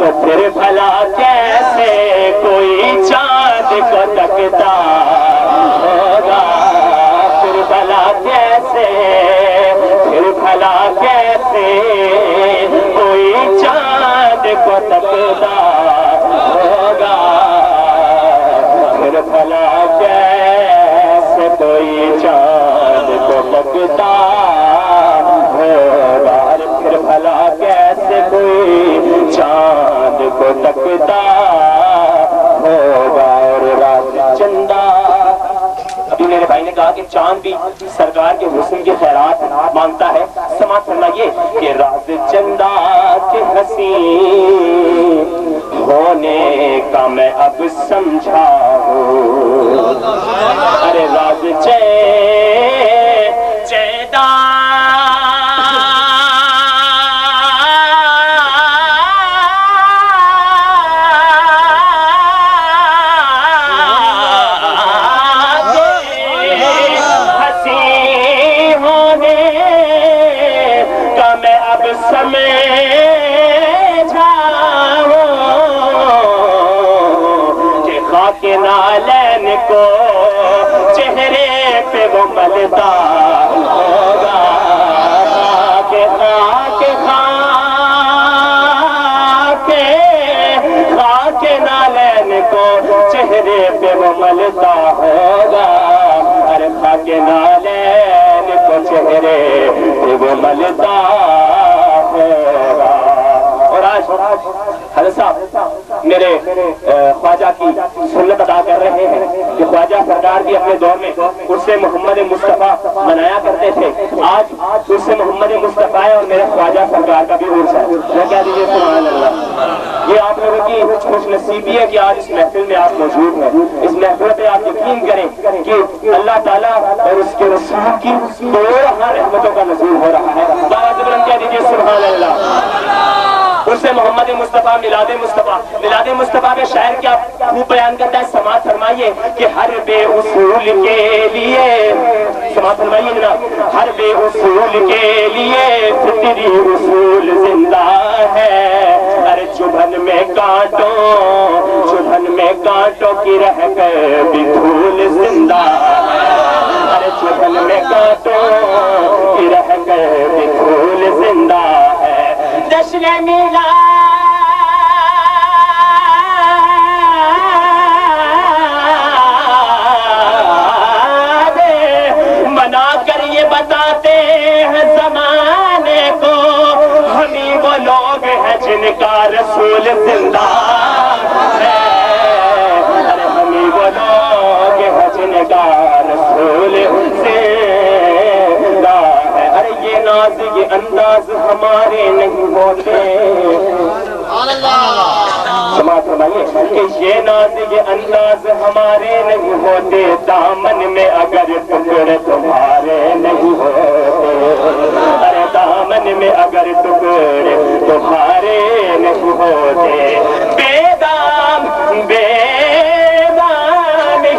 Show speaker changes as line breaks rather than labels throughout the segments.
تو پھر بھلا کیسے کوئی چاند کو تکتا ہوگا، پھر بھلا کیسے کوئی چاند کو تکتا ہوگا، پھر بھلا کیسے کوئی چاند کو تکتا ہوگا، پھر بھلا کیسے کوئی چاند کو تکتا ہوگا۔ اور رات چندہ، ابھی میرے بھائی نے کہا کہ چاند بھی سرکار کے حسن کی خیرات مانگتا ہے، سماعت فرمائیے کہ راز چندہ کے حسین ہونے کا میں اب سمجھا ہوں، ارے راز چندہ کے نالین کو چہرے پہ وہ ملتا ہوگا، خاک نالین کو چہرے پہ وہ ملتا ہوگا، ارے خاک نالین کو چہرے پہ وہ ملتا ہوگا۔ اور آج حضرت صاحب میرے خواجہ کی سنت ادا کر رہے ہیں کہ خواجہ سرکار بھی اپنے دور میں عرس محمد مصطفیٰ منایا کرتے تھے، آج عرس محمد مصطفیٰ ہے اور میرے خواجہ سرکار کا بھی عرس ہے، میں کہہ دیجیے سبحان اللہ۔ یہ آپ لوگوں کی خوش نصیبی ہے کہ آج اس محفل میں آپ موجود ہیں، اس محفل پہ آپ یقین کریں کہ اللہ تعالیٰ اور اس کے رسول کی ہر رحمتوں کا نزول ہو رہا ہے، کہہ دیجیے سبحان اللہ۔ عرس محمد مصطفیٰ، میلاد مصطفیٰ، میلاد مصطفیٰ میں شاعر کیا خوب بیان کرتا ہے، سماعت فرمائیے کہ ہر بے اصول کے لیے، سماعت فرمائیے جناب، ہر بے اصول کے لیے فطری اصول زندہ ہے، ارے چبھن میں کانٹوں کی رہ کر بھی دھول زندہ ہے، ارے چبھن میں کانٹوں کی رہ کر بھی دھول زندہ ہے۔ جشن میلاد منا کر یہ بتاتے ہیں زمانے کو، ہم ہی وہ لوگ ہیں جن کا رسول زندہ ہے، ارے ہم ہی وہ لوگ ہیں جن کا رسول زندہ ہے، ارے یہ ناز یہ انداز ہمارے نہیں ہوتے، سماعت فرمائیے کہ یہ ناز یہ انداز ہمارے نہیں ہوتے، دامن میں اگر ٹکڑے تمہارے نہیں ہوتے، ارے دامن میں اگر ٹکڑے تمہارے نہیں ہوتے، بے دام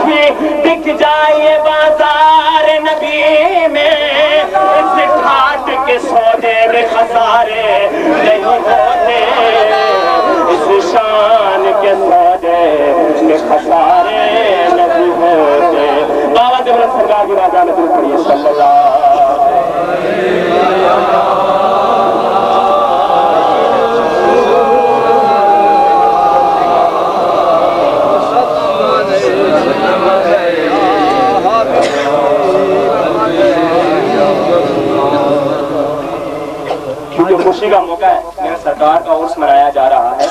ہی دکھ جائے بازار نبی میں، اس ٹھاٹ کے سودے میں خسارے نہیں ہوتے، اس شان کے سودے میں خسارے نہیں ہوتے۔ بابا جبرت سرکار کی بات آنے پڑیے صلی اللہ خوشی کا موقع ہے، میرے سرکار کا عرس منایا جا رہا ہے،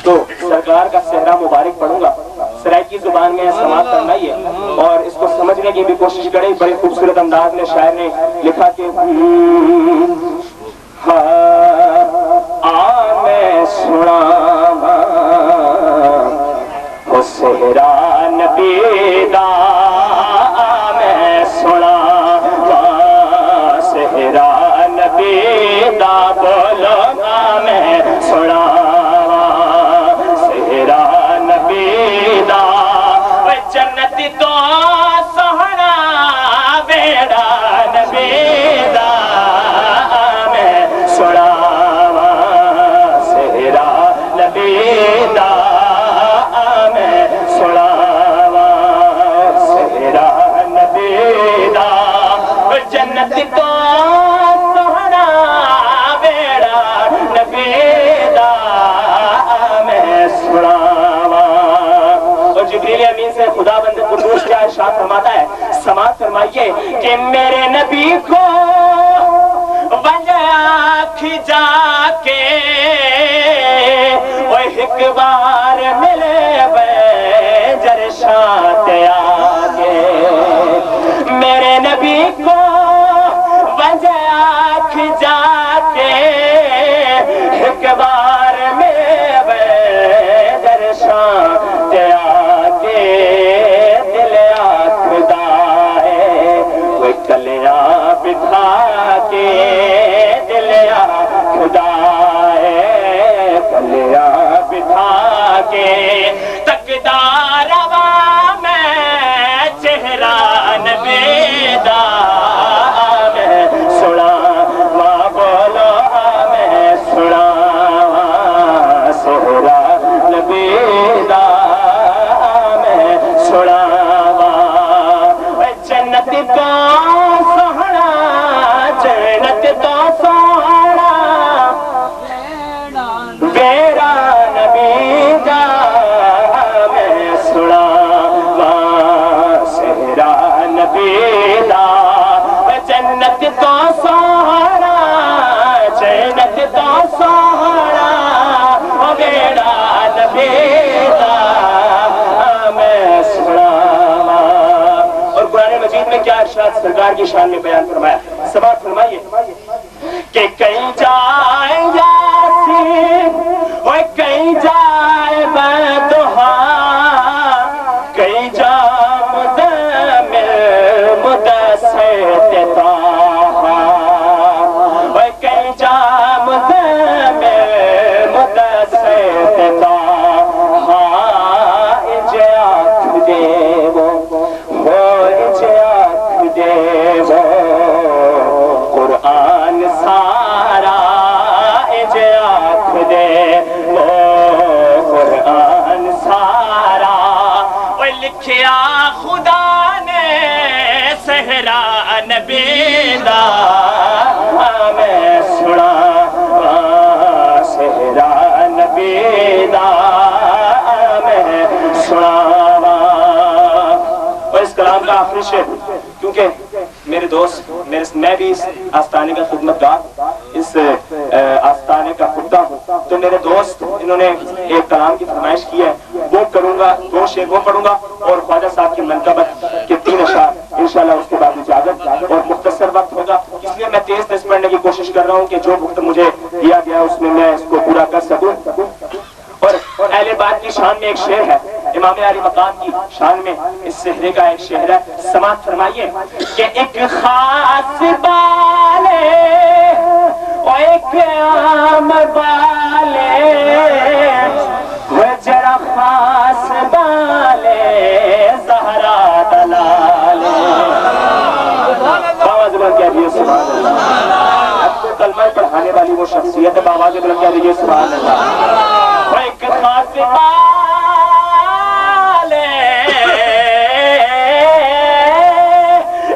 تو سرکار کا صحرا مبارک پڑھوں گا، سرائکی زبان میں سماعت فرمائیے اور اس کو سمجھنے کی بھی کوشش کریں۔ بڑے خوبصورت انداز میں شاعر نے لکھا کہ میں سنا وہ صحرا نبی دا، میں سنا صحرا نبی دا، بولو میں سنا صحرا نبی دا، جنتی تو سہرا بیڑا نبی دا، میں سنا صحرا نبی ارشاد فرماتا ہے, سماعت فرمائیے کہ میرے نبی کو وجہ آنکھ جا کے وہ ایک بار ملے بجر شاط آگے, میرے نبی کو وجہ آنکھ جا کے ایک بار ملے بجر شاط آگے, دل آکھدا ہے وہ کلیاں بٹھا کے, دل آکھدا ہے کلیاں بٹھا کے, تکدا روا میں چہرہ نبی دا میں سناواں, بولو میں سناواں چہرہ نبی دا میں سناواں, جنت تو سوہنا جنت تو سوہنا میرا نبی دا میں سناواں چہرہ نبی دا, جنت تو سوہنا جنت تو سوہنا میرا نبی دا میں سناواں. اور قرآن مجید میں کیا ارشاد سرکار کی شان میں بیان فرمایا, سماعت فرمائیے کہ کہیں جائے یاسین اور کہیں جائے بدہا, کہیں جا مزمل مدثر طہا, اور کہیں جا مزمل مدثر طہا, اجے آنکھ دے وہ اجے آنکھ دے وہ قرآن سارا, اجے آنکھ دے وہ قرآن سارا, وہ لکھیا خدا نے صحرا نبی دا میں سناواں صحرا نبی دا میں سناواں. اور اس کلام کا آخری شعر, کیونکہ میرے دوست میں بھی اس آستانے کا خدمت گار, اس آستانے کا خطہ ہوں, تو میرے دوست انہوں نے ایک کلام کی فرمائش کی ہے, وہ کروں گا, 2 شعر وہ پڑھوں گا اور خواجہ صاحب کی منقبت کے 3 اشعار انشاءاللہ اس کے بعد اجازت, اور مختصر وقت ہوگا اس لیے میں تیز پڑھنے کی کوشش کر رہا ہوں کہ جو وقت مجھے دیا گیا اس میں اس کو پورا کر سکوں. اور اہل بیت کی شان میں ایک شعر ہے, امام علی مقام کی شان میں اس صحرے کا ایک شعر ہے, سماعت فرمائیے کہ ایک خاص بالے اور ایک عام بالے, وہ جڑا خاص بالے زہرا دلالے, آواز بلند کہہ سبحان اللہ. اب تو کلمہ پڑھانے والی وہ شخصیت ہے, آواز بلند کہہ دیجیے سبحان اللہ. ایک خاص بالے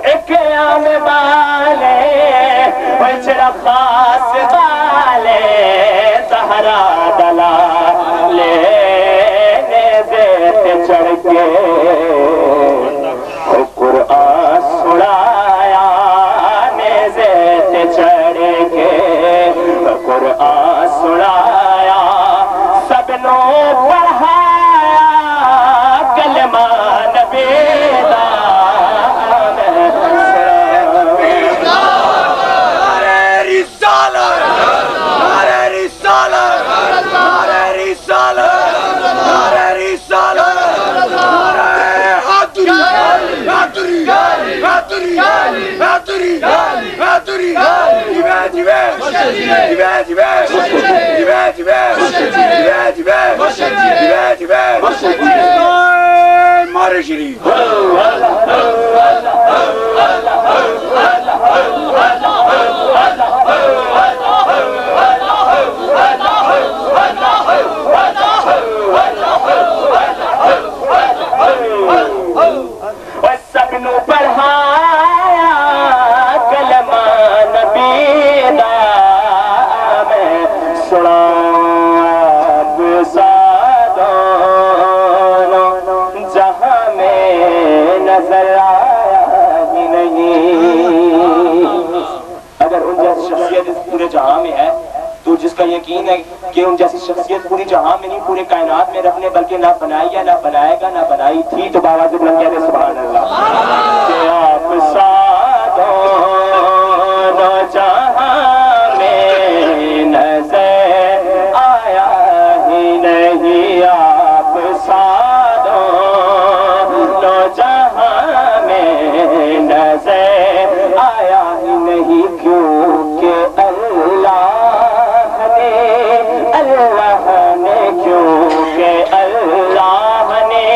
ایک عام بالے, وہ جڑا خاص بالے زہرا دلالے, نیزے تے چڑھ کے قرآن سنایا, نیزے تے چڑھ کے قرآن سنایا, سب نو پڑھایا کلمہ نبی دا میں سناواں. نعرہ رسالت, نعرہ رسالت, نعرہ رسالت, نعرہ رسالت, نعرہ حیدری, حیدری, حیدری, حیدری, حیدری, مارے شریف. سب نو پڑھایا کلمہ نبی دا میں سناواں, جہاں میں کا یقین ہے کہ ان جیسی شخصیت پوری جہاں میں نہیں پورے کائنات میں رب نے بلکہ نہ بنائی ہے نہ بنائے گا نہ بنائی تھی. تو بابا جب لگ گیا سبحان اللہ کہ آپ دونوں جہاں میں نظر آیا ہی نہیں. آپ دونوں جہاں میں نظر آیا ہی نہیں کیونکہ اللہ نے کیونکہ اللہ نے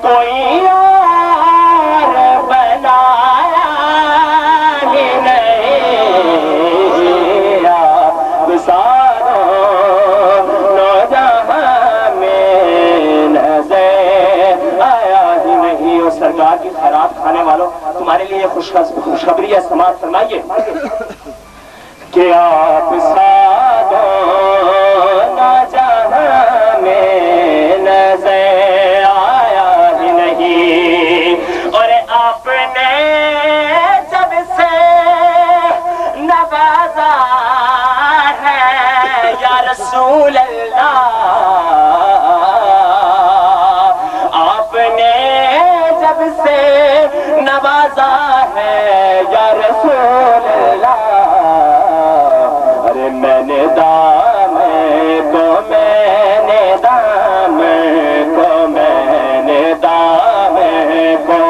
کوئی اور بنایا ہی نہیں. آپ ساروں جہاں میں نظر آیا ہی نہیں. اور سرکار کی خیرات کھانے والوں تمہارے لیے خوشخبری ہے, سماعت فرمائیے کہ آپ سادوں جہاں میں نظر آیا ہی نہیں. اور آپ نے جب سے نوازا ہے یا رسول اللہ, آپ نے جب سے نوازا ہے یا رسول اللہ. ارے میں نے دام کو میں نے دام کو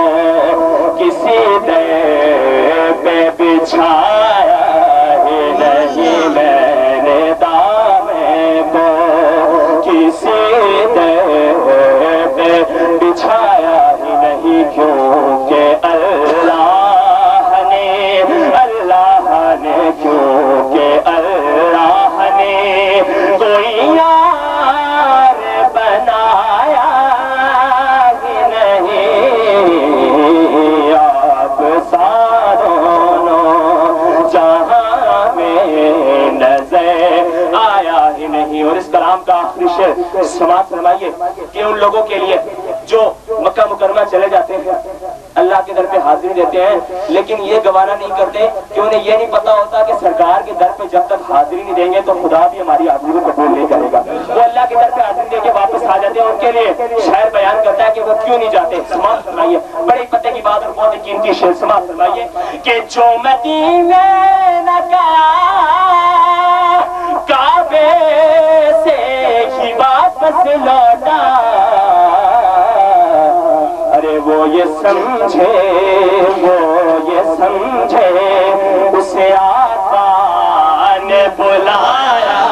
کسی دے پہ بچھایا ہی نہیں. میں نے دام کو کسی دے پہ بچھایا ہی نہیں کیونکہ اللہ نے کیونکہ اللہ نے کوئی اور بنایا ہی نہیں. آپ ساروں جہاں میں نظر آیا ہی نہیں. اور اس کلام کا آخری شعر سماعت فرمائیے کہ ان لوگوں کے لیے جو مکہ مکرمہ چلے جاتے ہیں, اللہ کے در پہ حاضری دیتے ہیں, لیکن یہ گوارا نہیں کرتے کہ انہیں یہ نہیں پتا ہوتا کہ سرکار کے در پہ جب تک حاضری نہیں دیں گے تو خدا بھی ہماری حاضری کو قبول نہیں کرے گا. وہ اللہ کے در پہ حاضری دے کے واپس آ جاتے ہیں. ان کے لیے شاعر بیان کرتا ہے کہ وہ کیوں نہیں جاتے. سماعت فرمائیے, بڑے پتے کی بات اور بہت ہی قیمتی شعر. سماعت فرمائیے کہ جو مدینے نہ کعبے سے ہی واپس لوٹا, ارے وہ یہ سمجھے اسے آقا نے بلایا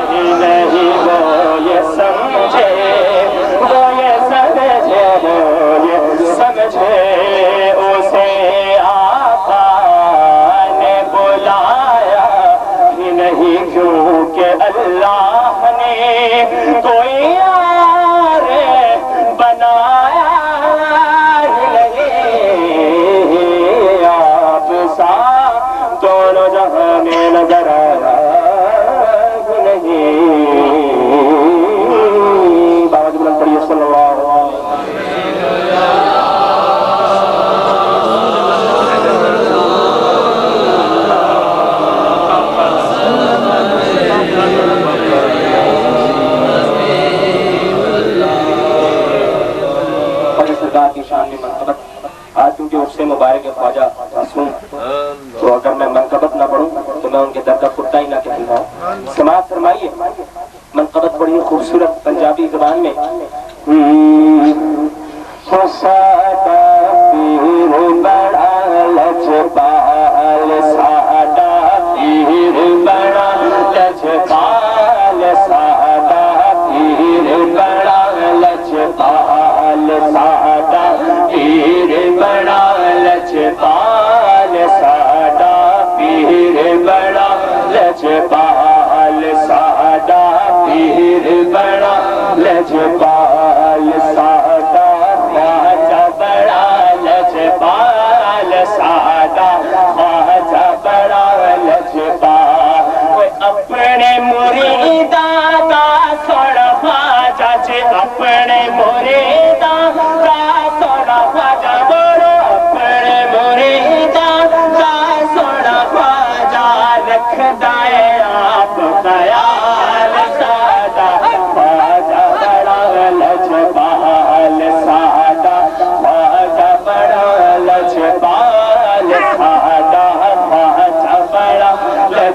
ہی نہیں. وہ یہ سمجھے اسے آقا نے بلایا ہی نہیں کیونکہ اللہ نے کوئی اور بنایا ہی نہیں. آپ سا دونوں جہاں میں نظر آیا ہی نہیں. بابا جی بلند پڑھیے صلی اللہ علیہ وسلم. کی شان میں منقبت آج کیونکہ اس سے مبارک خواجہ معصوم, تو اگر میں منقبت نہ پڑھوں تو میں ان کے در کا کتا ہی نہ کہوں. سماعت فرمائیے, منقبت بڑی خوبصورت پنجابی زبان میں بڑا لجپال ساڈا پیر بڑا لجپال ساڈا پیر بڑا لجپال ساڈا پیر بڑا لجپال ساڈا پیر بڑا لجپال ساڈا پیر بڑا لجپال ساڈا خواجہ بڑا لجپال ساڈا خواجہ بڑا لجپال. اپنے مریداں دا سونا خواجہ جی, اپنے مریداں دا سونا خواجہ بولو, اپنے مریداں دا سونا خواجہ رکھدا ہے آپ خیال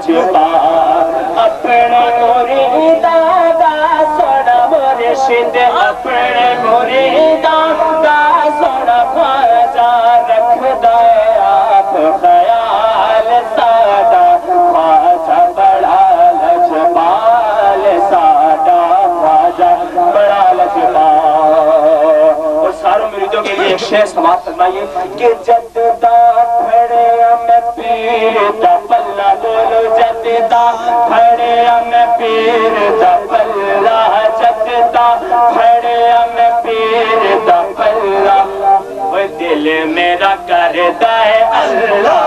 لجپا اپنے مریداں دا سونا مرشد اپنے مریداں دا سونا خواجہ رکھدا ہے آپ خیال ساڈا خواجہ بڑا لجپال ساڈا خواجہ بڑا لجپال۔ اور ساروں مریدوں کے لیے ایک شعر سماعت فرمائیے کہ جددا کھڑے میں پیر دا پلہ بولو جددا کھڑے میں پیر دا پلہ جددا کھڑے میں پیر دا پلہ وہ دل میرا کرتا ہے اللہ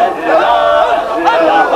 اللہ اللہ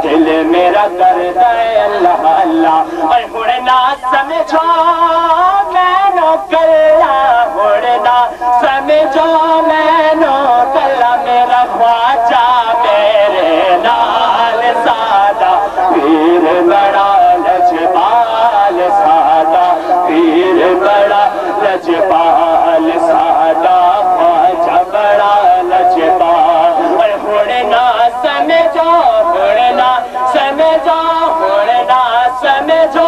دل میرا کرتا ہے اللہ اللہ اور ہوڑنا سمجھو میں نو کلا ہوڑنا سمجھو میں نو کلا میرا خواجہ میرے نال سادہ پیر بڑا لجپال سادہ پیر بڑا لجپال سادہ خواجہ بڑا لجپال اور ہوڑنا سمجھو سمجھو ہوڑنا سمجھو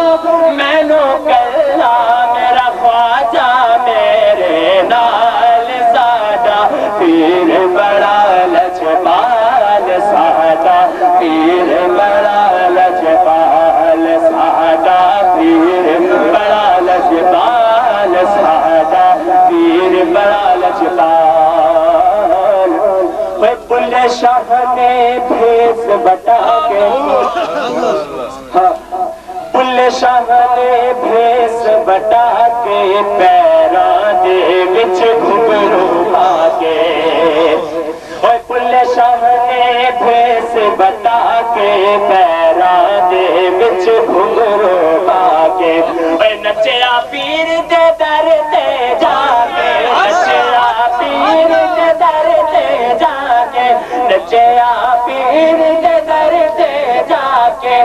میں نو کلا میرا خواجہ میرے نال سادہ پیر بڑا لجپال سادہ پیر بڑا لجپال سادہ پیر بڑا لجپال سادہ پیر بڑا لجپال۔ بلے شاہ نے بھیس بٹا کے بلے شاہ نے بھیس بٹا کے پیران دے وچ گھنگرو پا کے بلے شاہ نے بھیس بٹا کے پیران دے وچ گھنگرو پا کے نچیا پیر دے در تے جا کے نچیا پیر دے در تے جا کے نچیا پیر دے در تے جا کے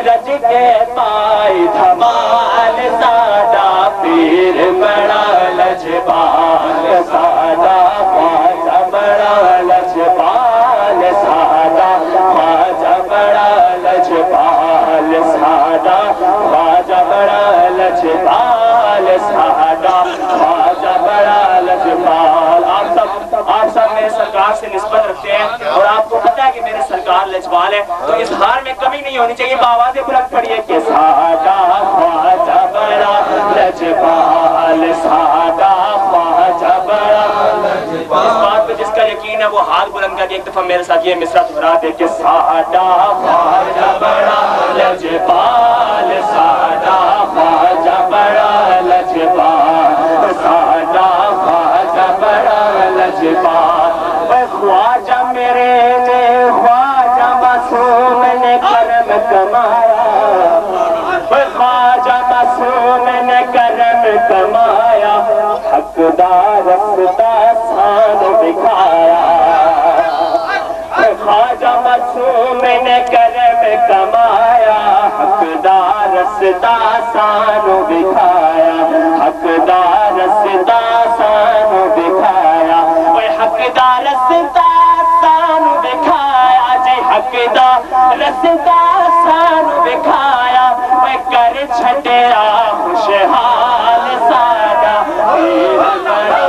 رج کے پائی دھمال ساڈا پیر بڑا لجپال ساڈا خواجہ بڑا لجپال ساڈا خواجہ بڑا لجپال ساڈا خواجہ بڑا لجپال ساڈا خواجہ بڑا لجپال۔ آپ سب میرے سرکار سے نسبت رکھتے ہیں اور آپ کو پتہ ہے کہ میرے سرکار لجپال ہے تو اظہار میں کمی نہیں ہونی چاہیے۔ بآواز بلند پڑھیے کہ ساڈا خواجہ بڑا لجپال ساڈا خواجہ بڑا لجپال۔ اس بات پہ جس کا یقین ہے وہ ہاتھ بلند کر کے ایک دفعہ میرے ساتھ یہ مصرع دہرا دے کہ ساڈا خواجہ بڑا لجپال ساڈا خواجہ بڑا لجپال ساڈا خواجہ بڑا لجپال۔ خواجہ میرے نے خواجہ معصوم نے کرم کمایا خواجہ معصوم نے کرم کمایا حقدار رستا سان دکھایا خواجہ معصوم نے کرم کمایا حقدار رستا سان دکھایا حقدار رستا سان دکھایا حقدار رستا سان دکھایا جی حقدار رستا سان دکھایا میں کر چھٹیا خوشحال ساڈا پیر بڑا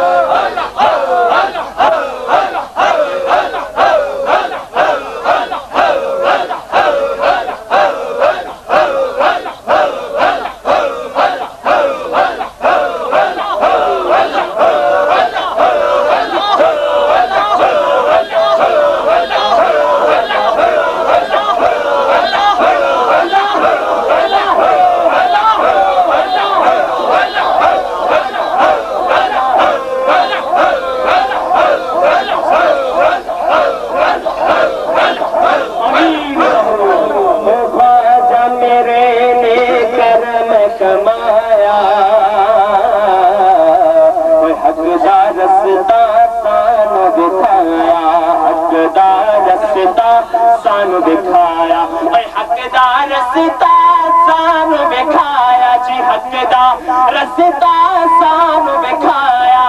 دکھایا حقدار رستا سانو دکھایا اے حقدار رستا سانو دکھایا جی حقدار رستا سانو دکھایا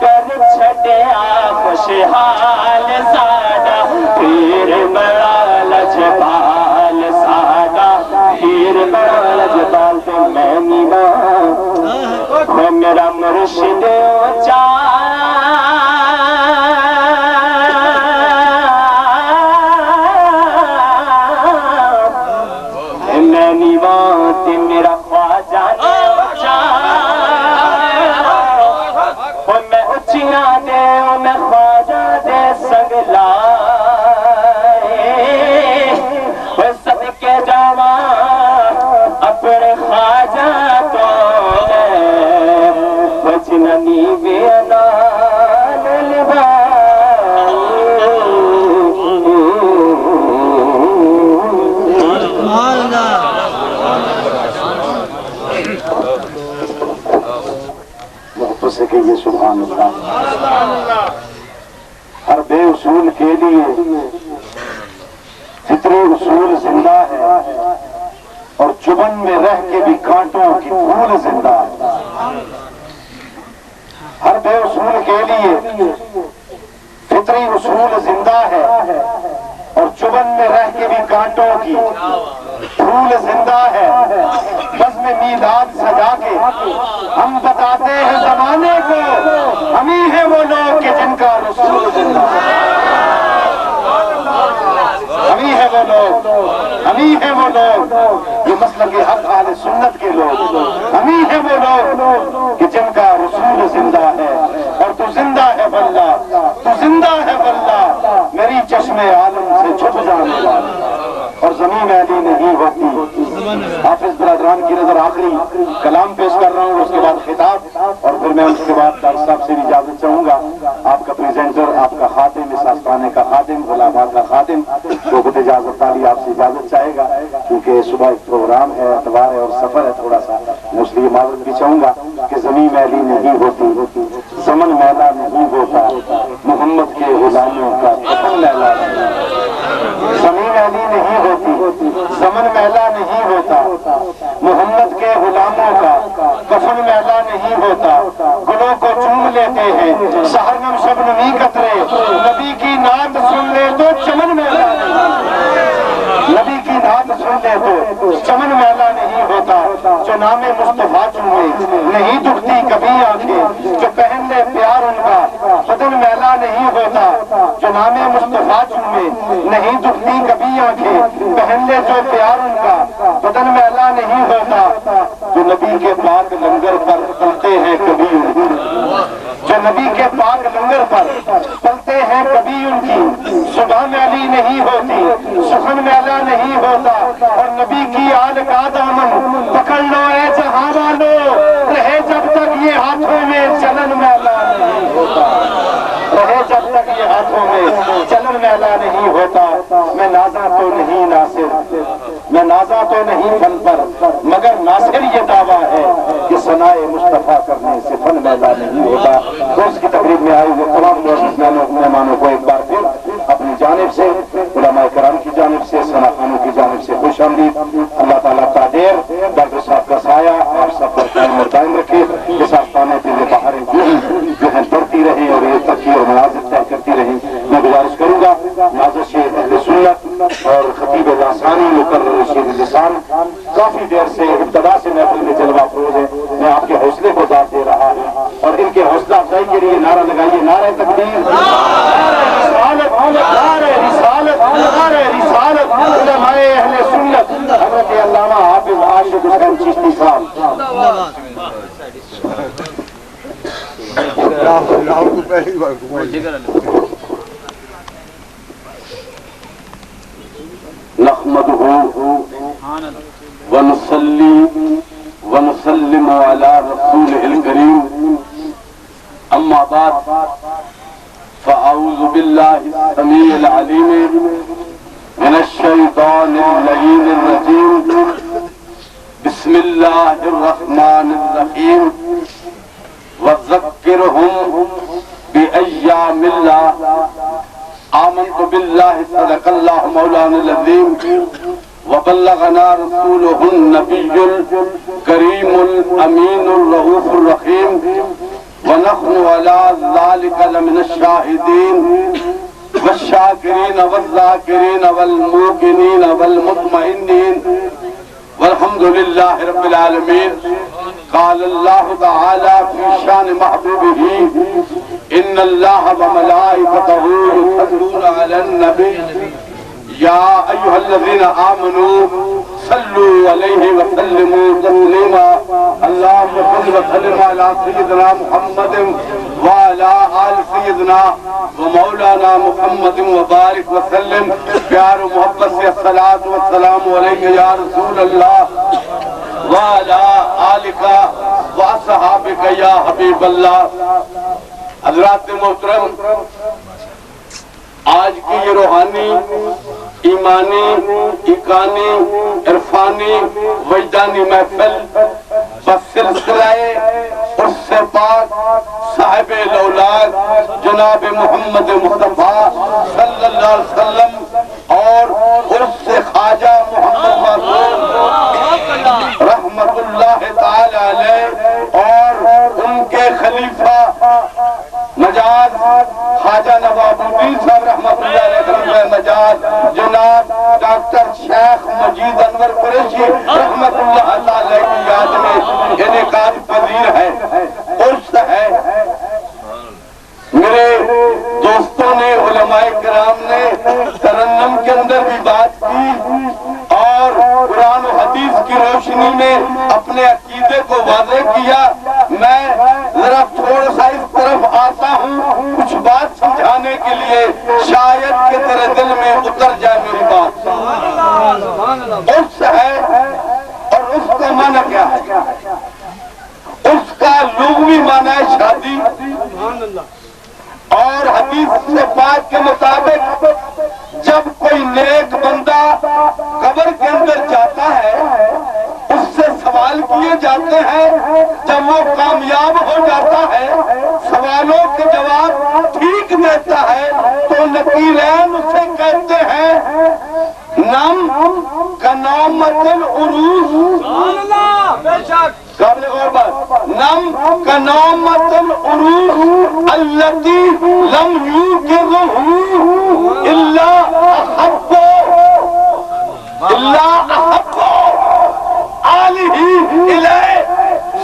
کر چھڑیا خوشحال ساڈا پیر بڑا لجپال ساڈا پیر بڑا لجپال تو میں نیواں میں میرا مرشد اونچا میں نیواں تے میرا خواجہ اونچا میں اچیاں دے میں خواجہ دے سنگ لائے صدقے جاواں اپنے خواجہ کو جننی بینا
محبت سے کہیے سبحان اللہ۔ ہر بے اصول کے لیے فطری اصول زندہ ہے اور چبن میں رہ کے بھی کانٹوں کی پھول زندہ ہے۔ ہر بے اصول کے لیے فطری اصول زندہ ہے اور چبن میں رہ کے بھی کانٹوں کی پھول زندہ ہے۔ بزم میلاد سجا کے ہم بتاتے ہیں زمانے کو ہم ہی ہیں وہ لوگ کہ جن کا رسول زندہ ہے۔ ہم ہی ہیں وہ لوگ، ہم ہی ہیں وہ لوگ یہ مسلک حق اہل سنت کے لوگ، ہم ہی ہیں وہ لوگ کہ جن کا رسول زندہ ہے۔ اور تو زندہ ہے واللہ، تو زندہ ہے واللہ، میری چشم عالم سے چھپ جانے والا اور زمین علی نہیں ہوتی۔ حافظ برادران کی نظر آخری کلام پیش کر رہا ہوں، اس کے بعد خطاب، اور پھر میں اس کے بعد ڈاکٹر صاحب سے بھی اجازت چاہوں گا۔ آپ کا پریزنٹر، آپ کا خادم، اس آستانے کا خادم، غلامات کا خادم شعبت اجازت علی آپ سے اجازت چاہے گا، کیونکہ صبح ایک پروگرام ہے، اتوار ہے اور سفر ہے تھوڑا سا، میں اس لیے معذرت بھی چاہوں گا کہ زمین میلی نہیں ہوتی، زمن میلا نہیں ہوتا، محمد کے غلاموں کا کفن میلا نہیں، زمین میلی نہیں ہوتی، زمن میلا نہیں ہوتا، محمد کے غلاموں کا کفن میلا نہیں ہوتا۔ گلوں کو چوم لیتے ہیں سحرگم شبنمی قطرے، نبی کی نعت سن لے تو چمن میلا نہیں، نبی کی نعت سن لے تو چمن میلا نہیں ہوتا۔ جو نام مصطفیٰ چومے نہیں دکھتی کبھی آنکھیں، جو پہن لے پیار ان کا بدن میلا نہیں ہوتا۔ جو نام مصطفیٰ چومے نہیں دکھتی کبھی آنکھیں، پہن لے جو پیار ان کا بدن میلا نہیں ہوتا۔ جو نبی کے پاک لنگر پر پلتے ہیں کبھی ان کی، جو نبی کے پاک لنگر پر پلتے ہیں کبھی ان کی صبح میلی نہیں ہوتی، سخن میلا نہیں ہوتا۔ اور نبی کی آل کا دامن پکڑ لو اے جہاں والو، رہے جب تک یہ ہاتھوں میں چلن میلا نہیں ہوتا، رہے جب تک یہ ہاتھوں میں چلن میلا نہیں ہوتا۔ میں نازا تو نہیں ناصر، میں نازا تو نہیں فن پر، مگر ناصر یہ دعویٰ ہے کہ ثنائے مصطفیٰ کرنے سے فن میلا نہیں ہوتا۔ تو اس کی تقریب میں آئے ہوئے تمام مہمانوں کو ایک بار پھر اپنی جانب سے، علماء کرام کی جانب سے، ثنا خانوں کی جانب سے خوش آمدید۔ اللہ تعالیٰ قادر ڈاکٹر صاحب کا سایہ آپ سب پر قائم اور دائم رکھے، اس آستانے پہ بہاریں جو ہیں بڑھتی رہیں اور یہ ترقی اور مناظر طے کرتی رہیں۔ میں گزارش کروں گا ناظر شیخ اہل سنت اور خطیب لاسانی مقرر رشید لسان کافی دیر سے ابتدا سے محفل میں جلوہ افروز ہے، میں آپ کے حوصلے کو داد دے رہا ہوں اور ان کے حوصلہ افزائی کے لیے نعرہ لگائیے، نعرہ تکبیر، رسالت، نعرہ رسالت، نعرہ رسالت، علماء اہل سنت، حضرت علامہ حافظ عاشق حسین چشتی صاحب۔ نحمده ونصلي ونسلم على رسوله الكريم، اما بعد فاعوذ بالله السميع العليم من الشيطان اللعين الرجيم، بسم الله الرحمن الرحيم، وذكرهم بأيام الله باللہ صدق اللہ مولانا العظیم وبلغنا رسوله النبی الکریم الامین الرؤوف الرحیم ونحن على ذلك لمن الشاہدین والشاکرین والذاکرین والموقنین والمطمئنین والحمد للہ رب العالمین. قال اللہ تعالی فی شان محبوبہ ان اللہ وملائکتہ یصلون علی النبی یا ایھا الذین آمنوا صلوا علیہ وسلموا تسلیما. اللہم صل وسلم علی سیدنا محمد وعلی آل سیدنا ومولانا محمد وبارک وسلم. پیار و محبت سے الصلاۃ والسلام علیک یا رسول اللہ وعلی آلک واصحابک یا حبیب اللہ. حضرات محترم، آج کی یہ روحانی، ایمانی، ایقانی، عرفانی، وجدانی محفل بسلسلہ عرس پاک صاحب الاولاد جناب محمد مصطفیٰ صلی اللہ علیہ وسلم اور عرس خواجہ محمد معصوم رحمت اللہ تعالی علیہ اور ان کے خلیفہ مجاز خواجہ نواب الدین صاحب رحمت اللہ علیہ مجاز جناب ڈاکٹر شیخ مجید انور قریشی رحمت اللہ تعالی کی یاد میں انعقاد پذیر ہے، عرس ہے. میرے دوستوں نے، علماء کرام نے ترنم کے اندر بھی بات کی اور قرآن و حدیث کی روشنی میں اپنے عقیدے کو واضح کیا. میں ذرا تھوڑا سا اس طرف آتا ہوں کچھ بات سمجھانے کے لیے، شاید کہ تیرے دل میں اتر جائے میری بات. عرس ہے اور اس کا معنی کیا ہے؟ اس کا لغوی معنی ہے شادی، اور حدیث سے پاک کے مطابق جب کوئی نیک بندہ قبر کے اندر جاتا ہے اس سے سوال کیے جاتے ہیں، جب وہ کامیاب ہو جاتا ہے سوالوں کے جواب ٹھیک دیتا ہے تو نقیرین اسے کہتے ہیں نم کنامت العروس. قابل غور بات، نم کنامت العروس التي لم يوقظه الا احب آلہ الیہ.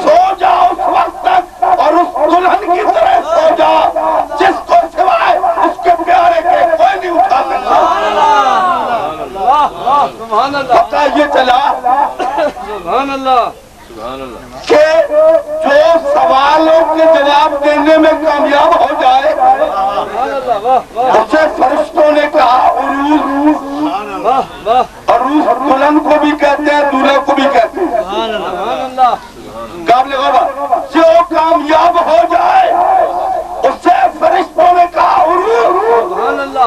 سو جا اس وقت تک اور اس دلہن کی طرح سو جا جس کو سوائے اس کے پیارے کے کوئی نہیں اٹھا سکتا. پتہ یہ چلا کہ جو سوالوں کے جواب دینے میں کامیاب ہو جائے اسے فرشتوں نے کہا عروس. عروس دلہن کو بھی کہتے ہیں، دولہے کو بھی کہتے ہیں. قابل غور جو کامیاب ہو جائے اسے فرشتوں نے کہا عروس.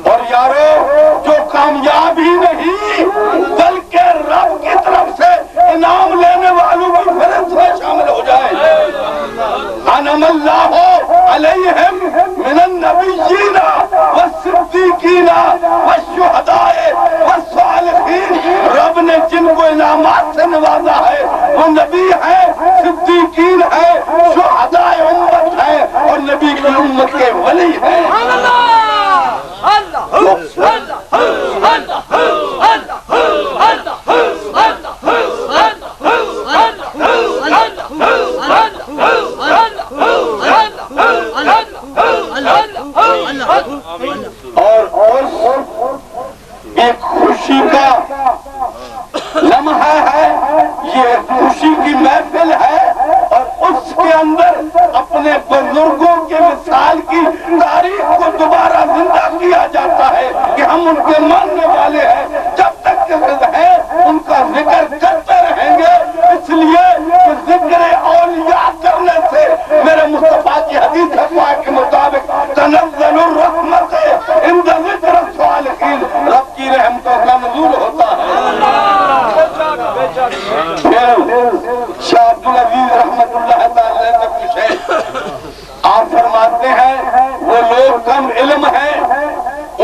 اور یارو جو کامیاب ہی نہیں بلکہ رب کی طرف سے انعام لینے والوں کی فہرست میں شامل ہو جائے. انعم اللہ علیہم من النبیین والصدیقین والشہداء والصالحین. رب نے جن کو انعامات سے نوازا ہے وہ نبی ہے، صدیقین ہے، شہداء امت ہے اور نبی کی امت کے ولی ہیں. اور ایک خوشی کا لمحہ ہے، یہ خوشی کی محفل ہے اور اس کے اندر اپنے بزرگوں کے مثال کی تاریخ کو دوبارہ زندہ کیا جاتا ہے کہ ہم ان کے ماننے والے ہیں. جب تک کہ ہیں ان کا ذکر کرتے رہیں گے، اس لیے کہ ذکر اولیاء کرنے سے میرے مصطفیٰ کی حدیث پاک کے مطابق تنزل الرحمت عند ذکر الصالحین، رب کی رحمتوں کا نزول ہوتا ہے. شاہ عبدالعزیز رحمت اللہ تعالی کا کچھ ہے، آپ فرماتے ہیں وہ لوگ کم علم ہیں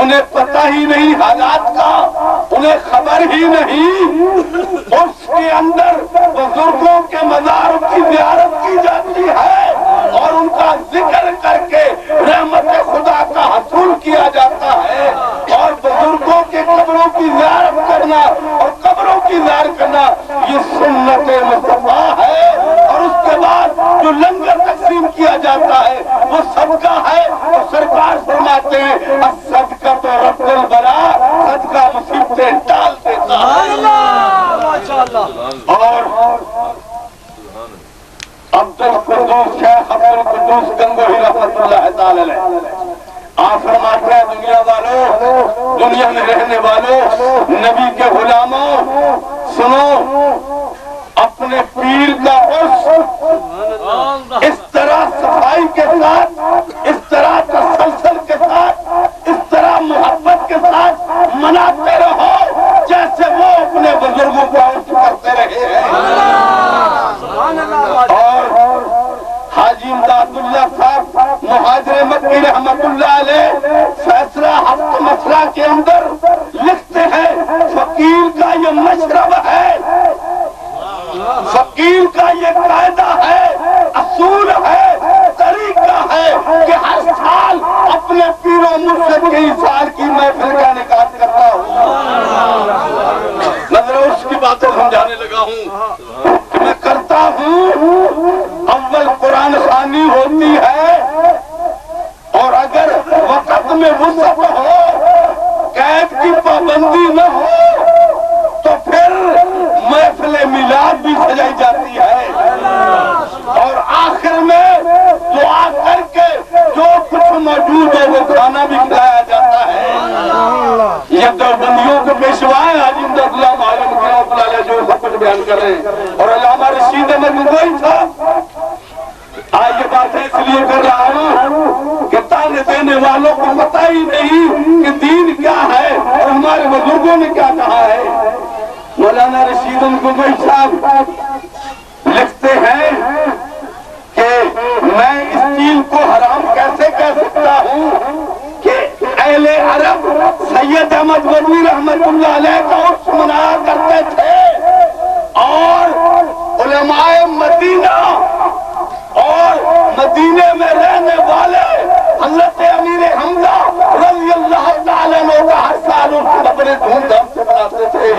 انہیں پتہ ہی نہیں حالات کا، انہیں خبر ہی نہیں، اس کے اندر بزرگوں کے مزاروں کی زیارت کی جاتی ہے اور ان کا ذکر کر کے رحمت خدا کا حصول کیا جاتا ہے، اور بزرگوں کے قبروں کی زیارت کرنا اور قبروں کی زیارت کرنا یہ سنت مصطفیٰ ہے۔ اور اس کے بعد جو لنگر تقسیم کیا جاتا ہے وہ صدقہ ہے، اور سرکار فرماتے ہیں الصدقہ تو رب البلا، صدقہ مصیبتیں ٹال دیتا ہے۔ اور عبدالقدوس شیخ عبدالقدوس گنگوہی رحمۃ اللہ تعالی علیہ آپ فرماتے ہیں دنیا والوں، دنیا میں رہنے والوں، نبی کے غلاموں، سنو، اپنے پیر کا عرس اس طرح صفائی کے ساتھ، اس طرح تسلسل کے ساتھ، اس طرح محبت کے ساتھ مناتے رہو جیسے وہ اپنے بزرگوں کو عرس کرتے رہے ہیں۔ اور حاجی امداد اللہ صاحب مہاجر مکی رحمت اللہ علیہ فیصلہ ہفت مسئلہ کے اندر لکھتے ہیں فقیر کا یہ مشرب ہے، فقیر کا یہ قاعدہ ہے، اصول ہے، طریقہ ہے کہ ہر سال اپنے پیر و مرشد کے سال کی محفل کا انعقاد کرتا ہوں۔ نظر اس کی باتیں سمجھانے لگا ہوں کہ میں کرتا ہوں، اول قرآن خوانی ہوتی ہے، اور اگر وقت میں وسعت ہو، قید کی پابندی نہ ہو تو پھر محفل میلاد بھی سجائی جاتی ہے، اور آخر میں دعا کر کے جو کچھ موجود ہے وہ کھانا بھی کھلایا جاتا ہے۔ یہ دیوبندیوں کے پیشوائے حاجی امداد اللہ معلوم رحمۃ اللہ جو سب کچھ بیان کر رہے ہیں، اور علامہ رشید احمد گنگوہی تھا۔ آج یہ باتیں اس لیے کر رہا ہوں کہ تانے دینے والوں کو پتہ ہی نہیں کہ دین کیا ہے اور ہمارے بزرگوں نے کیا کہا ہے۔ مولانا رشید گنگوہی صاحب لکھتے ہیں کہ میں اس چیز کو حرام کیسے کہہ سکتا ہوں کہ اہل عرب سید احمد بدوی رحمت اللہ علیہ کا عرس منایا کرتے تھے، اور علماء مدینہ اور مدینے میں رہنے والے حضرت امیر حمزہ رضی اللہ تعالیٰ عنہ کا ہر سال ان کو بڑے دھوم دھام سے مناتے تھے۔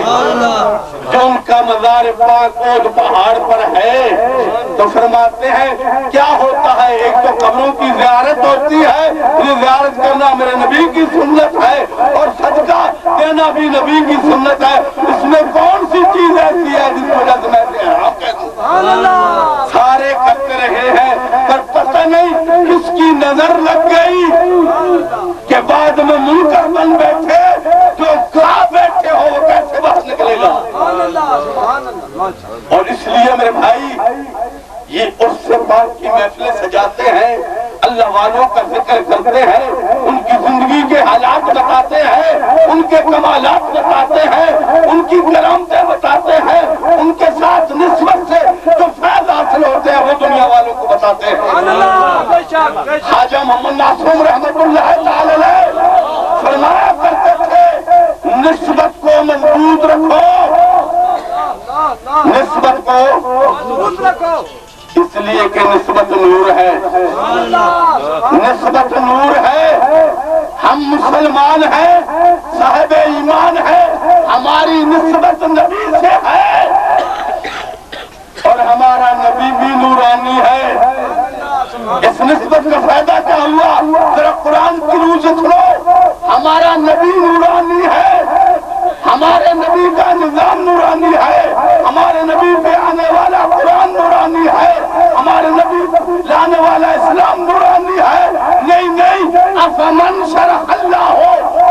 جو ان کا مزار پاک اود پہاڑ پر ہے تو فرماتے ہیں کیا ہوتا ہے، ایک تو قبروں کی زیارت ہوتی ہے، یہ زیارت کرنا میرے نبی کی سنت ہے، اور صدقہ دینا بھی نبی کی سنت ہے، اس میں کون سی چیز ایسی ہے جس وجہ سے میں حرام کہہ دوں۔ سارے کرتے رہے ہیں پر پتہ نہیں کس کی نظر لگ گئی کہ بعد میں منکر بن بیٹھے، جو کہاں بیٹھے ہو وہ کیسے باہر نکلے گا۔ اور اس لیے میرے بھائی یہ عرس پاک کی محفلیں سجاتے ہیں، اللہ والوں کا ذکر کرتے ہیں، ان کی زندگی کے حالات بتاتے ہیں، ان کے کمالات بتاتے ہیں، ان کی کرامتیں بتاتے ہیں، ان کے ساتھ نسبت سے جو فیض حاصل ہوتے ہیں وہ دنیا والوں کو بتاتے ہیں۔ خواجہ محمد معصوم رحمت اللہ تعالی علیہ فرمایا کرتے تھے نسبت کو مضبوط رکھو، نسبت کو مضبوط رکھو، اس لیے کہ نسبت نور ہے، نسبت نور ہے، ہم مسلمان ہیں، صاحب ایمان ہیں، ہماری نسبت نبی سے ہے، اور ہمارا نبی بھی نورانی ہے۔ اس نسبت کا فائدہ کیا ہوا؟ ذرا قرآن کی روح سے سنو، ہمارا نبی نورانی ہے، ہمارے نبی کا نظام نورانی ہے، ہمارے نبی پہ آنے والا قرآن نورانی ہے، ہمارے نبی لانے والا اسلام نورانی ہے۔ نہیں نہیں، افمن شرح اللہ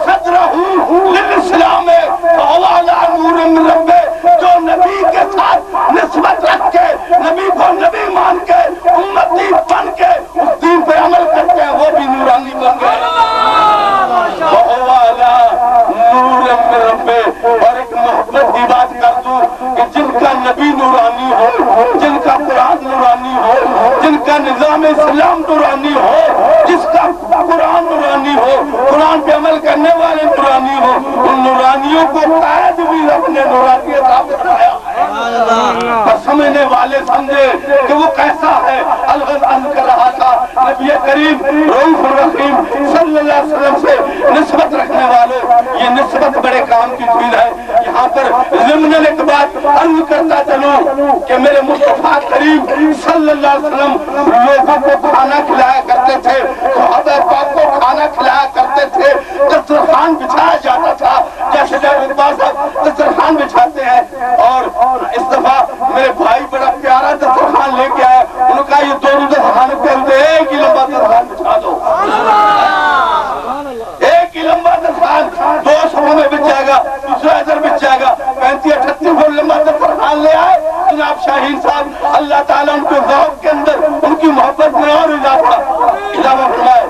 صدرہ للاسلام فہو علی نور من ربہ، جو نبی کے ساتھ نسبت رکھ کے، نبی کو نبی مان کے، امتی بن کے اس دین پہ عمل کرتے ہیں وہ بھی نورانی بن گئے۔ فہو علی نور من ربہ۔ اور ایک محبت کی بات کر دوں کہ جن کا نبی نورانی ہو، جن کا قرآن نورانی ہو، جن کا نظام اسلام نورانی ہو، جس کا قرآن نورانی ہو، قرآن عمل کرنے والے نورانی ہوں، ان نورانیوں کو قید بھی رب نے نورانی عطا فرمایا ہے، پر سمجھنے والے سمجھے کہ وہ کیسا ہے۔ الغرض کر رہا تھا نبی کریم رؤوف الرحیم صلی اللہ علیہ وسلم سے نسبت رکھنے والوں، یہ نسبت بڑے کام کی چیز ہے۔ یہاں پر ضمن ایک بات عرض کرتا چلوں کہ میرے مصطفیٰ کریم صلی اللہ علیہ وسلم لوگوں کو کھانا کھلایا کرتے تھے، صحابہ پاک کو کھانا کھلایا کرتے تھے، دسترخوان بچھایا جاتا تھا جیسے جب صاحب دسترخوان بچھاتے ہیں۔ اور اس دفعہ میرے بھائی بڑا پیارا دسترخوان لے کے آئے، انہوں نے کہا یہ دونوں دسترخوان پہ ایک ہی لمبا دسترخوان بچھا دو، ایک ہی لمبا دسترخوان، 2 صفوں میں بچ جائے گا، دوسرا ادھر بچ جائے گا، 35-38 فٹ لمبا دسترخوان لے آئے جناب شاہین صاحب۔ اللہ تعالیٰ ان کے ذوق کے اندر ان کی محبت میں اور اضافہ فرمائے۔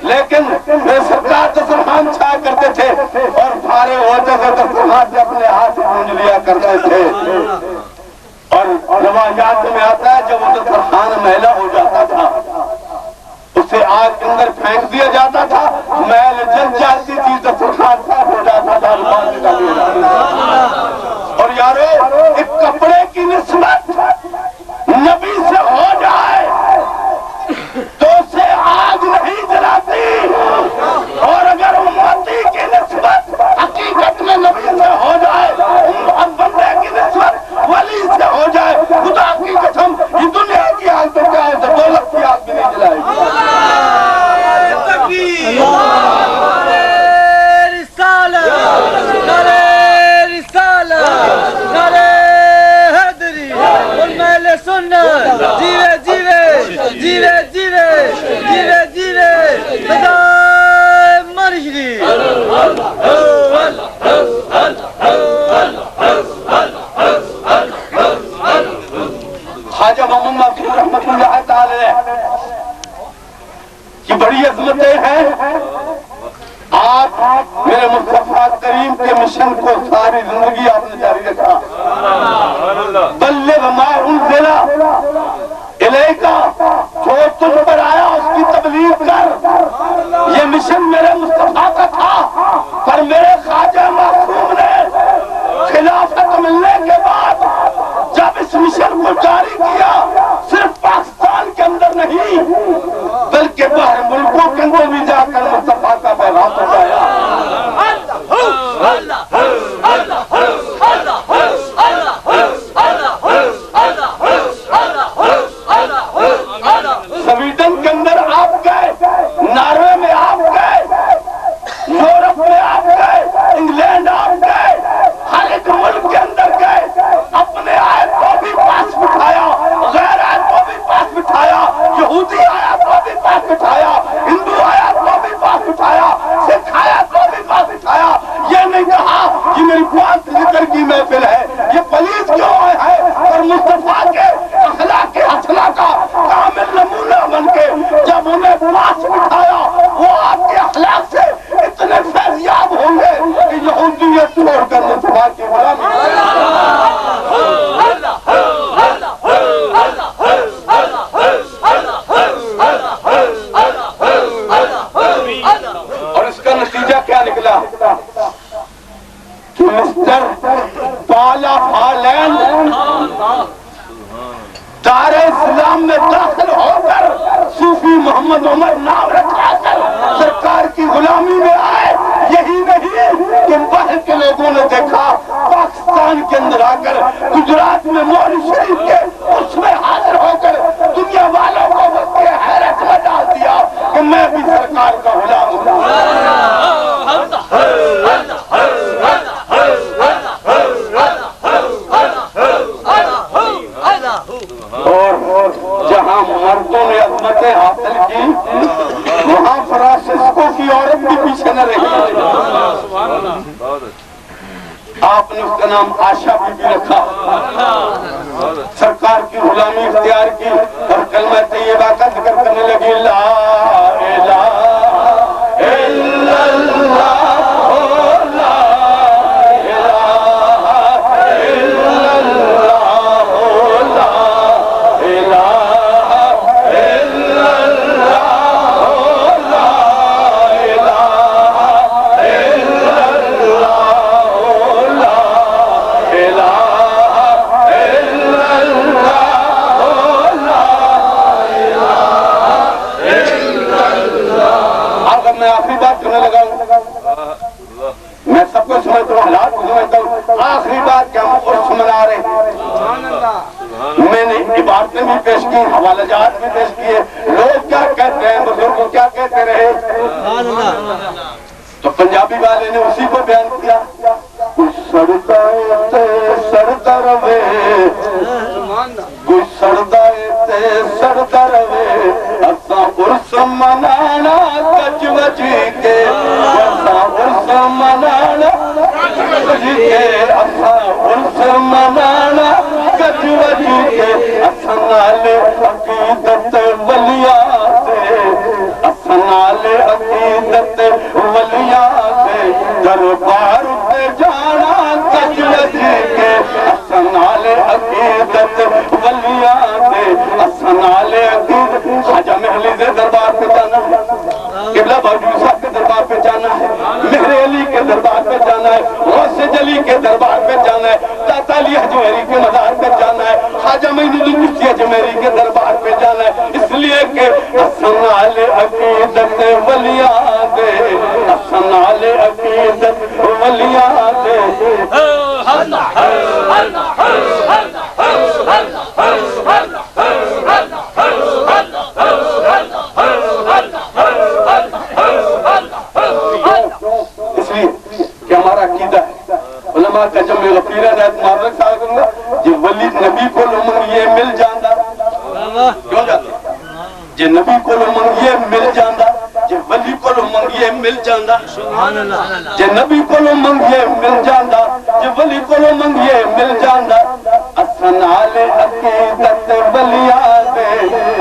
لیکن میرے سرکار دسترخوان چھایا کرتے تھے اور بھارے ہوتے تھے دسترخوان سے اپنے ہاتھ گونج لیا کرتے تھے، اور روایات میں آتا ہے جب وہ دسترخوان میلا ہو جاتا تھا اسے آگ کے اندر پھینک دیا جاتا تھا، میل جل جاتی تھی، دسترخوان صاف ہو جاتا تھا، رومال نکال دیا جاتا تھا۔ اور یارو ایک کپڑے کی نسبت نبی سے ہو جائے تو اسے آگ نہیں جلاتی، اور اگر امتی کی نسبت حقیقت میں نبی سے ہو جائے، بندے کی نسبت ولی سے ہو جائے، خدا کی قسم یہ دنیا کی آگ تو کیا ہے، دولت کی آگ بھی نہیں جلائے گی۔
جیوے جیوے جیوے جیوے جیوے جیوے خدائے مرشدی
خواجہ محمد معصوم رحمت اللہ تعالی کی بڑی عظمتیں ہیں۔ آپ میرے مصطفیٰ کریم کے مشن کو ساری زندگی آپ نے جاری رکھا، بلغ ما انزل الیک، جو تجھ پر آیا اس کی تبلیغ کر۔ یہ مشن میرے مصطفیٰ کا تھا، پر میرے خواجہ معصوم نے خلافت ملنے کے بعد جب اس مشن کو جاری کیا، صرف پاکستان کے اندر نہیں بلکہ باہر ملکوں کے اندر بھی جا کر مصطفیٰ کا پیغام پہنچایا۔ سویڈن کے اندر آپ گئے، ناروے میں آپ گئے، یورپ میں آپ گئے، انگلینڈ آپ گئے، ہر ایک ملک کے اندر گئے، اپنے آیت کو بھی پاس بٹھایا، غیر آیت کو بھی پاس بٹھایا، یہودی آیت کو بھی پاس بٹھایا، ہندو آیت کو بھی پاس بٹھایا، سکھ آیت کو بھی پاس بٹھایا۔ یہ نہیں کہا کہ میری بات ذکر کی محفل ہے، یہ پلیس کیوں ہے، اور مصطفیٰ کے اخلاق حسنہ کا کامل نمونہ بن کے جب انہیں پاس بٹھایا، وہ آپ کے اخلاق سے اتنے فیضیاب ہوں گے کہ یہودیت چھوڑ کر مصطفیٰ کی غلامی۔ اور اس کا نتیجہ کیا نکلا کہ مسٹر پالا ہالینڈ دار اسلام میں داخل ہو کر صوفی محمد عمر نام رکھا کر سرکار کی غلامی میں آئے۔ یہی نہیں کہ باہر کے لوگوں نے دیکھا، پاکستان کے اندر آ کر گجرات میں مولوی شریف کے اس میں حاضر ہو کر دنیا والوں کو بس کے حیرت میں ڈال دیا کہ میں بھی سرکار کا غلام ہوں۔ اور جہاں مردوں نے عظمتیں حاصل کی، وہاں فرانسسکو کی عورت بھی پیچھے نہ رہی۔ آپ نے اس کا نام عائشہ بی بی رکھا، سرکار کی غلامی اختیار کی اور کلمہ طیبہ کا ذکر کرنے لگی، لا الہ الا اللہ، لگا ہوں، میں سب کو سمجھتا ہوں، حالات کو سمجھتا ہوں. آخری بات کہ ہم عرس منا رہے ہیں. میں نے عبارتیں بھی پیش کی، حوالہ جات بھی پیش کیے. لوگ کیا کہتے ہیں، بزرگ کیا کہتے رہے، تو پنجابی والے نے اسی کو بیان کیا. سڑتا سڑتا روے، کوئی سڑتا سڑتا روے، اساں عرس منانا کچ وجی کے، اساں عرس منانا کچ وجی کے، اساں عرس منانا کچ وجی کے. اساں نال عقیدت ولیاں دے، اساں نال عقیدت ولیاں دے دربار تے جانا کچ وجی کے. اساں نال عقیدت ولیاں دے، اساں نال عقیدت خواجہ محلی دے دربار پہ جانا ہے، قبلہ باجوری صاحب کے دربار پہ جانا ہے، مہر علی کے دربار پہ جانا ہے، غوث جلی کے دربار پہ جانا ہے، داتا علی اجمیری کے مزار پہ جانا ہے، خواجہ معین الدین چشتی اجمیری کے دربار پہ جانا ہے. اس لیے کہ اساں نال عقیدت ولیاں دے، اساں نال عقیدت ولیاں دے. اس لیے کہ ہمارا عقیدہ ہے، علماء کا جمع غفیرہ رہت معرک صاحب کروں گا جی ولی نبی کو لمن یہ مل جاندہ کیوں جاتے جی نبی کو لمن یہ مل جاندہ، جی ولی کو لمن یہ مل جاندہ، جی نبی کو لمن یہ مل جاندہ، جی ولی کو لمن یہ مل جاندہ. اساں نال عقیدت ولیاں دے،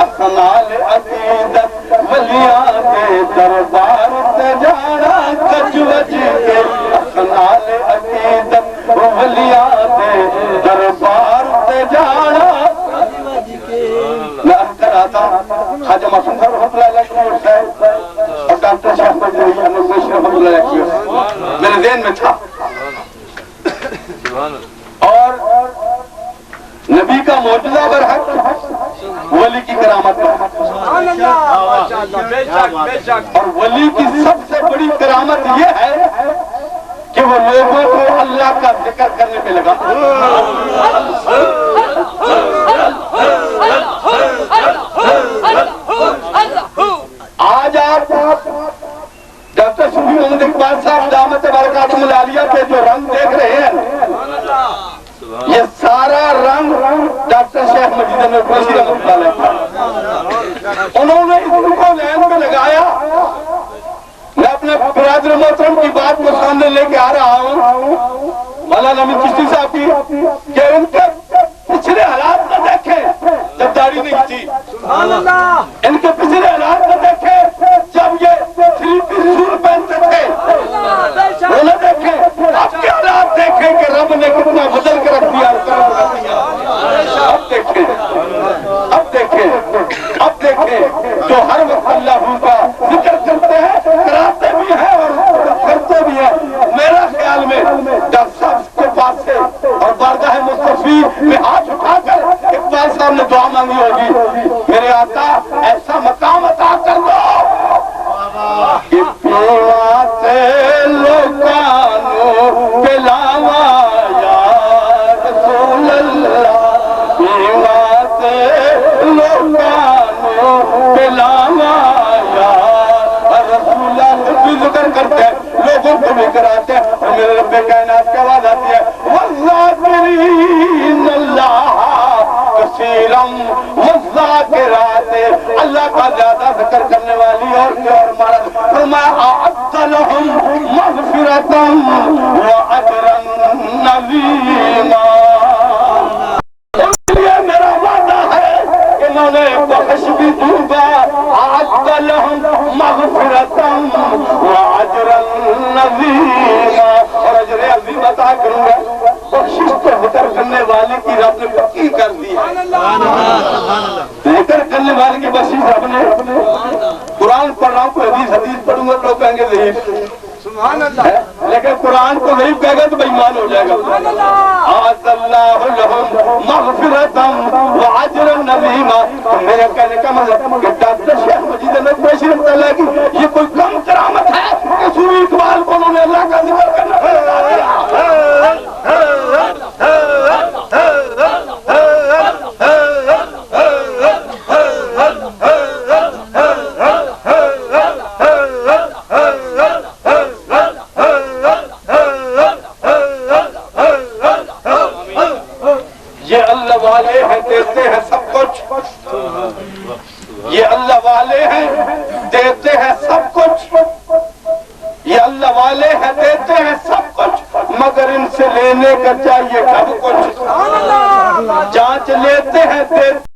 اساں نال عقیدت ولیاں دے دربار تے جانا کچ وجی کے. اساں نال عقیدت ولیاں دے دربار تے جانا. میں عرض کر رہا تھا خواجہ معصوم صاحب رحمۃ اللہ علیہ کی عرس ہے اور ڈاکٹر شیخ مجید رحمۃ اللہ علیہ کی عرس میرے ذہن میں تھا. اور نبی کا معجزہ برحق، ولی کی کرامت برحق. اور ولی کی سب سے بڑی کرامت یہ ہے کہ وہ لوگوں کو اللہ کا ذکر کرنے پہ لگا. آج آپ ڈاکٹر صوفی محمد اقبال صاحب دامت برکاتہ العالیہ پہ جو رنگ دیکھ رہے ہیں، یہ سارا رنگ ڈاکٹر شیخ مجید نبوی رحمۃ اللہ علیہ انہوں نے اس کو ذہن میں لگایا. میں اپنے برادر محترم کی بات کو سامنے لے کے آ رہا ہوں، مولانا امین چشتی صاحب کی، کہ ان کے پچھلے حالات نہ دیکھیں جب داڑھی نہیں تھی، ان کے پچھلے حالات نہ دیکھیں جب یہ 3 پیس سوٹ پہنتے تھے، وہ نہ دیکھیں اب کے حالات دیکھیں کہ رب نے کتنا بدل کے رکھ دیا. اب دیکھیں اب دیکھیں اب دیکھیں تو ہر وقت اللہ کا ذکر کرتے ہیں، کراتے بھی ہیں اور کرتے بھی ہیں. میرا خیال میں ڈاکٹر صاحب کے پاس سے اور بارگاہ مصطفی میں ہاتھ اٹھا کر اقبال صاحب نے دعا مانگی ہوگی، میرے آقا ایسا مقام عطا کر دو کہ پیواتے لوکانو پلاوا یا رسول اللہ، پیواتے لوکانو پلاوا یا رسول اللہ. بھی ذکر کرتے ہیں، لوگوں کو بھی کراتے ہیں. اور میرے رب کائنات کی آواز آتی ہے وَالذَّاكِرِينَ اللَّهَ كَثِيرًا وَالذَّاكِرَاتِ، اللہ کا زیادہ ذکر کرنے والی اور مرد. فرمایا أَعَدَّ لَهُمْ مَغْفِرَةً وَأَجْرًا عَظِيمًا. اس لیے میرا وعدہ ہے کہ میں انہیں بخش بھی دوں گا. أَعَدَّ لَهُمْ مَغْفِرَةً وَأَجْرًا عَظِيمًا، اور اجر عظیم عطا کروں گا. بخشش کو ذکر کرنے والے کی رب نے پکی کر دی ہے. ذکر کرنے والے کی بخشش رب نے. قرآن پڑھ رہا ہوں، کوئی حدیث پڑھوں گا تو لوگ کہیں گے ضعیف، لیکن قرآن کو ضعیف کہے گا تو بے ایمان ہو جائے گا. أعد اللہ لہم مغفرۃ وأجرا عظیما. میرے کہنے کا مطلب کہ ڈاکٹر شیخ مجید نبوی رحمۃ اللہ کی یہ کوئی کم کرامت ہے کہ والے ہیں دیتے ہیں سب کچھ مگر ان سے لینے کا چاہیے کب کچھ جانچ لیتے ہیں دیتے